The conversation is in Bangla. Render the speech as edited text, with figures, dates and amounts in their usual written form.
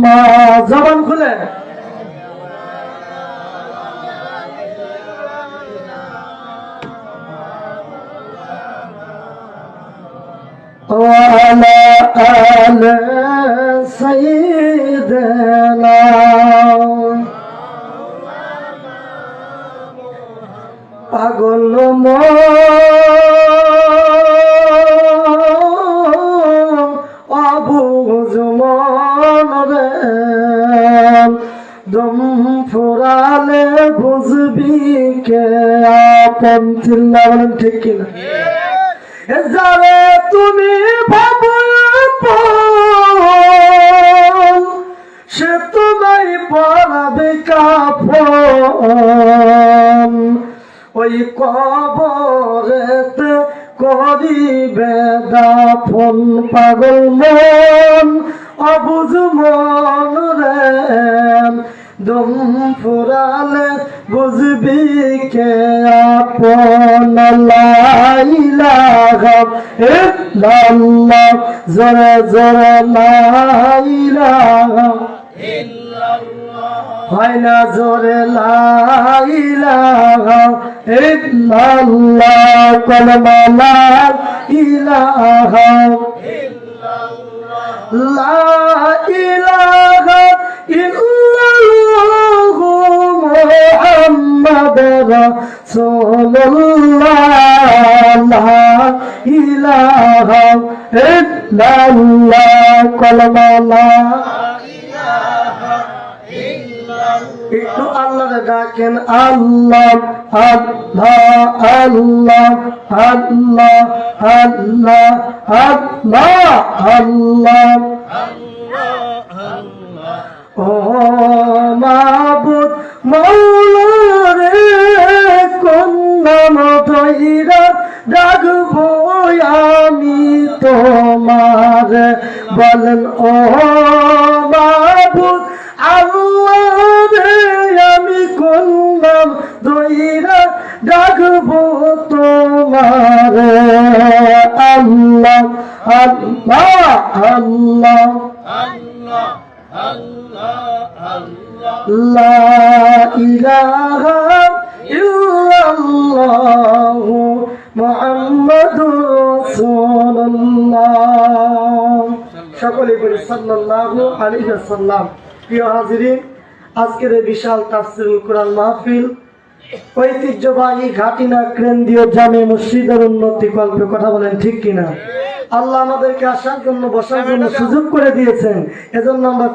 আল্লাহ জবান খুলে وعلى آل سيدنا পাগল অবুঝ মন রে দম ফুরালে বুঝবি কে আপন চিল্লা বলেন ঠিক কিনা যারে তুমি ভাবো সে তোমায় পরাবে কাফন ওই কবরেতে করিবে দাফন পাগল মন অবুঝ মন রে দম ফুরালে বুঝবি কে আপন লা ইলাহা ইল্লাল্লাহ জোরে জোরে লা ইলাহা ইল্লাল্লাহ হয় না জোরে লা ইলাহা ইল্লাল্লাহ কলমা লা ইলাহা ইল্লাল্লাহ লা ইলাহা ইল্লাল্লাহ মুহাম্মাদুর রাসূলুল্লাহ লা ইলাহা ইল্লাল্লাহ কলমা লা ইলাহা ইল্লাল্লাহ একটু আল্লাহরে ডাকেন আল্লাহ আল্লাহ আল্লাহ আল্লাহ আল্লাহ আল্লাহ আল্লাহ ও মাবুদ মাওলা রে কোন নাম ধইরা ডাকবো আমি তোমার বলেন ও মাবুদ আল্লাহ রে আমি কোন নাম ধইরা ডাকবো তোমার আল্লাহ আল্লাহ আল্লাহ আল্লাহ লা ইলাহা ইল্লাল্লাহ মুহাম্মাদুর রাসূলুল্লাহ সকলে বলি সাল্লাল্লাহু আলাইহি ওয়াসাল্লাম। প্রিয় হাজিরিন, আজকের এই বিশাল তাফসীরুল কোরআন মাহফিল ঐতিহ্যবাহী ঘাটিনা কেন্দ্রীয় জামে মসজিদের উন্নতি কল্পে কথা বলেন ঠিক কিনা? আল্লাহ আমাদেরকে আসার জন্য বসার জন্য সুযোগ করে দিয়েছেন, এজন্য আমরা